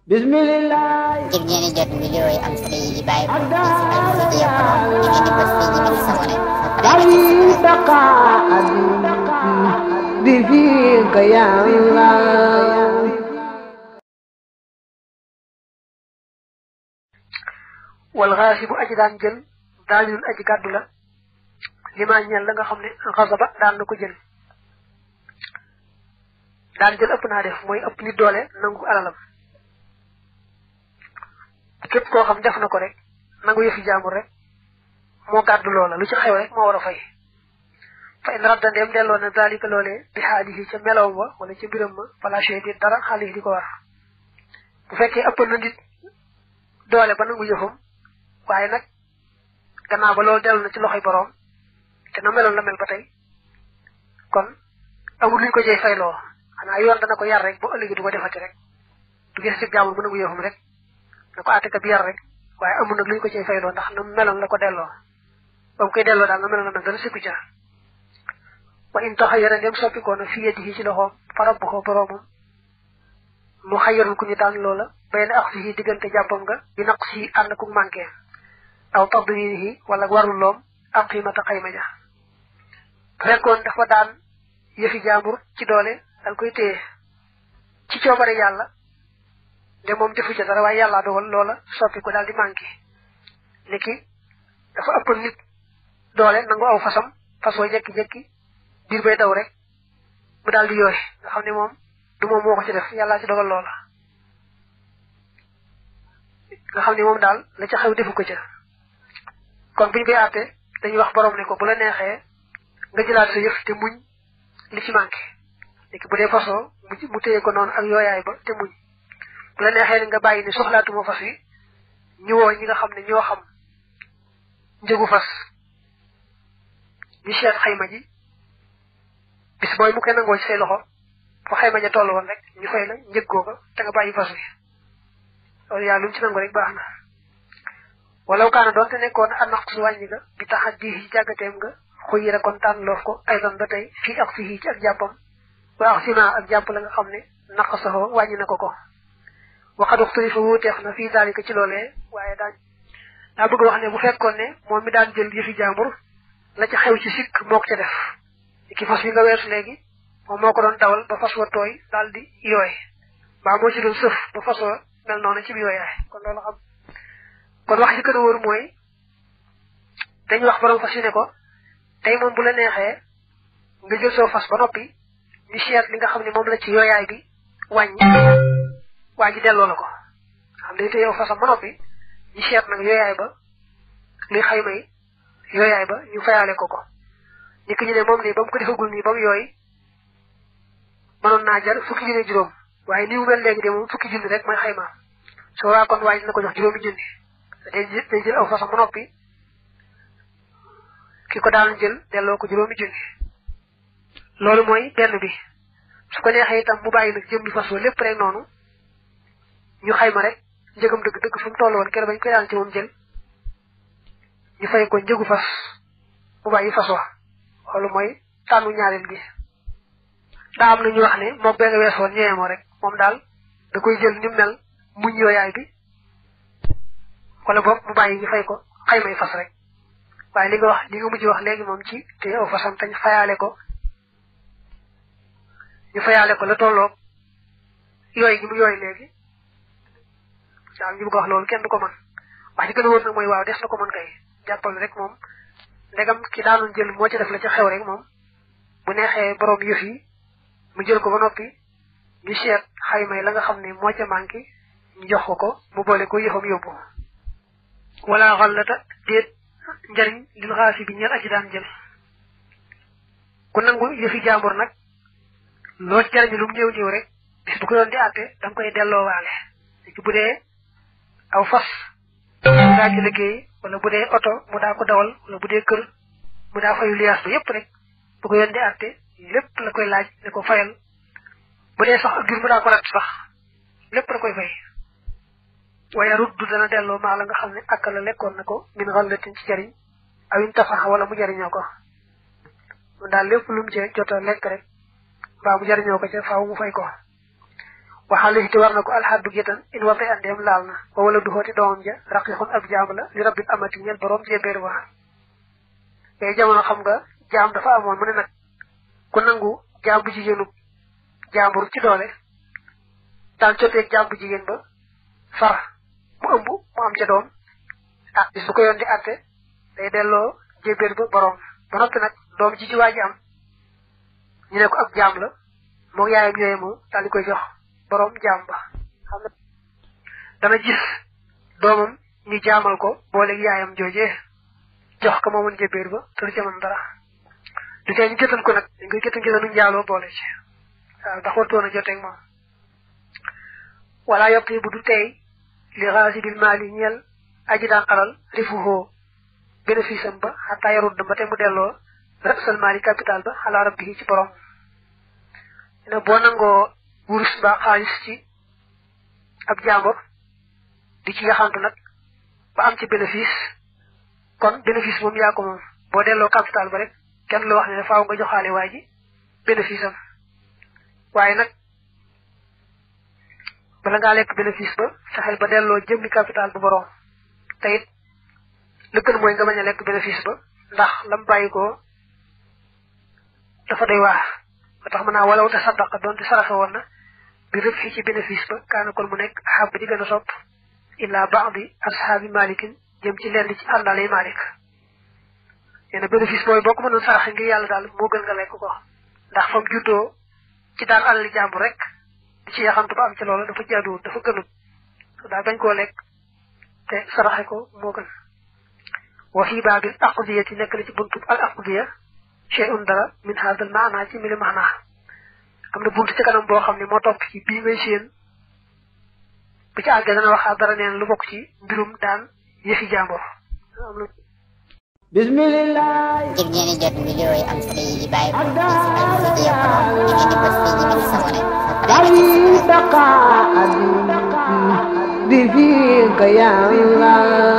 Bismillah. ngir ngeen di jot vidéo yi am solo yi bàyyi ko ci Al Mouridiyyah Pro da ngeen di bës fii ñu bind s'abonné بفيك يا الله. والغاصب aji daan jël daanul aji gàddu la lima ñal la nga xam ne xasaba daan na ko jël daan jël ëpp naa def mooy ëpp nit doole nangu alalam képp koo xam def na ko rek nangu yëfi jaamur rek moo gàddu loola lu ci xew rek moo war a fay fa in radda ndem delloo na dalika loolee bi xaalihi ca melow ba wala ca mbiram ma fala chey di dara xaalis di ko war bu fekkee ëpp na nit doole ba nangu yëfam waaye nag gannaaw ba loolu dellu na ci loxoy boroom te na meloon la mel ba tey kon amul luñ ko cay fayloo xanaa yoon dana ko yar rek bu ëllëgi du ko defati rek du gis ci jaamul mu nangu yëfam rek na ko àtte ka bi yar rek waaye amul nag luñ ko cay fayloo ndax na meloon la ko delloo ba mu koy delloo daal na meloon la mel dana sikku ca wa in taxayyara ndem soppikoo na fi yadihi ci loxoom farabbuhu boroomam mu xayyarul ku ñu tànn loola bay na axsihi diggante jàppam nga bi naqsihi ànd ku manqué aw tadwirihi wala warul loom am xiimata xayma ja fekkoon dafa daan yëfi jaambur ci doole dal koy téye ci coobare yàlla de moom defu ca dara waaye yàlla dogal loola soppi ko daal di manqué niki dafa ëpp nit doole nangu aw fasam fasoo jekki-jekki biir bay daw rek mu daal di yooy nga xam ne moom du moom moo ko ci def yàllaa ci dogal loola nga xam ne moom daal la ca xew defu ko ca kon buñ koy àtte dañuy wax borom ne ko bu la neexee nga jëlaat sa yëf te muñ li ci manqué léegi bu dee fasoo mu téye ko noonu ak yooyaay ba te muñ bu la neexee ni nga bàyyi ne soxlaatuma fas wi ñu woo ñi nga xam ne ñoo xam njëgu fas ñu seet xayma ji bis booy mu koy nangoo ci say loxo fa xayma ja toll woon rek ñu fay la njëg googa te nga bàyyi fas wi loolu yaa lu mu ci nangu rek baax na walaw kaana doonte nekkoon a naqsu wàññi nga bi tax a diixi jàggateem nga xuyira kon tànn loof ko aydan ba tey fii ak fii ci ak jàppam wa ak sima ak jàpp la nga xam ne naqasoo wàññi na ko waxad uxtulifa wuuteef na fii daalika ci loolee waaye daa bëgg wax ne bu fekkoon ne moom mi daan jël yëfi jàmbur la ca xew ci sikk moo ko ca def ki fas wi nga weesu léegi moom moo ko doon dawal ba fas wa tooy daal di yooy mbaa moo ci doon sëf ba fas wa mel noonu ci bi yooyaay kon loolu xam kon wax ci gën a wóor mooy dañuy wax borom fas yu ne ko tey moom bu la neexee nga jël soo fas ba noppi ñu seet li nga xam ne moom la ci yooyaay bi wàññi waa ji delloo la ko xam day te yow fasam ba noppi ñu seet nag yooyaay ba luy xayma yi yooyaay ba ñu fayaale ko ni ki ñu ne moom nii ba mu ko defagul nii ba mu yooy mënoon naa jar fukki junni juróom waaye ni mu mel léegi de moom fukki junni rek mooy xayma soo waa kon waa ji dina ko jox juróomi junni day jël aw fasam ba noppi ki ko daan jël delloo ko juróomi junni loolu mooy benn bi su ko neexee itam mu bàyyi nag jëmmi fas wa lépp rek noonu ñu xayma rek njëgam dëgg-dëgg fu mu toll woon keroog bañ koy daan ci moom jël ñu fay ko njëgu fas mu bàyyi fas wa loolu mooy tànnu ñaareel gi daa am na ñu wax ne moom bee nga weesoon ñeemoo rek moom daal da koy jël ni mel muñ yooyaay bi wala boog mu bàyyi ñu fay ko xaymay fas rek waaye li nga mujj wax léegi moom ci te aw fasam tañ fayaale ko ñu fayaale ko la tolloog yooyu gi mu yooyu léegi daal ñu bëgg wax loolu kenn du ko mën wax ci gën a wóor nag mooy waaw des na ko mën kay jàppal rek moom ndegam ki daanoon jël moo ci def la ca xew rek moom bu neexee borom yëf yi mu jël ko ba noppi ñu seet xayma yi la nga xam ne moo ca manqué ñu jox ko mu boole ko yëfam yóbbu wala xallata déet njariñ lil xaasi bi ñeel aji daan jël ku nangu yëfi jàmbur nag loo ci jariñu lu mu ñëw ñëw rek bis bu ko doon di àtte da nga koy delloo waale ci bu dee aw fas mu daa ci liggéey wala bu dee oto mu daa ko dawal wala bu dee kër mu daa fayu liyaas ba yépp rek bu ko yoon di àtte lépp la koy laaj ne ko fayal bu dee sax ak jur mu daa ko rat sax lépp la koy fay waaye ruddu dana delloo maa la nga xam ne ak la lekkoon na ko min xallatin ci jariñ awin tafaxa wala mu jariñoo ko mu daal lépp lu mu ci jota lekk rek mbaa mu jariñoo ko ca faaw mu fay ko waxaale ci war na ko alxaddu gétan in wate andeem laal na wa wala du xooti doomam ja raqiqun ab jaam la li rabbil amati ñel borom jébbéer ba yooyu jamono xam nga jaam dafa amoon mu ne nag ku nangu jaam bu jigéenu jaambur ci doole daan coteeg jaam bu jigéen ba far mu ëmb mu am ca doom ah bis bu ko yoon di atte day delloo jébbéer ba borom ba noppi nag doom ji ci waa ji am ñu ne ko ab jaam la moo yaayam ñooye mu daal di koy jox borom jaam ba xam na dana gis doomam ñu jaamal ko booleeg yaayam joojee jox ko moomun jébbéer ba te du ca mën dara du tee ñu jotal ko nag dañ koy jotal gisanu njaaloo boole ci waaw ndax wartoon a joteeg moom wala yotti bu du tey li xaasibil maali ñeel aji daan alal rifuhoo bénéfice am ba xataa yarut ba te mu delloo rasal maali capital ba xalaa rabbi ci borom ne boo nangoo wurus ba xaalis ci ab jàmbur di ci yaxantu nag ba am ci bénéfice kon bénéfice moom yaa ko moom boo delloo capital ba rek kenn lu wax ne faaw nga joxaale waa ji bénéfice am waaye nag bala ngaa lekk bénéfice ba fexeel ba delloo jëmmi capital bu borom te it li gën mooy nga bañ a lekk bénéfice ba ndax lam bàyyi ko dafa doy waar ba tax mën naa walaw te saddaqa doonte saraxe woon na bi rëb fii ci bénéfice ba kaana kon mu nekk xab di gën a sopp illa baadi ashaabi malikin jëm ci lenn ci àndaalay malik nee na bénéfice booy boo ko mënoon saraxe ngir yàlla daal moo gën nga lekk ko ndax fam juddoo ci daan alali jàmbur rek di ci yaxantu ba am ci loolu dafa jaaduwut dafa gënut daal bañ koo lekk te saraxe ko moo gën wa fii baabil aqdiyati nekk na ci buntu al aqdiya shay'un dara min hadal maana ci mili maana am na buntu ci kanam boo xam ne moo topp ci bii ngay séen bu ci àggee dana wax dara neen lu bokk ci mbirum daan yëfi jàmbur bismillah ngir ngeen di jot vidéo yi am solo yi di bàyyi ko ci Asfiya Pro ngeen di bës fii ñu sabone dari daqa di fi ka ya Allah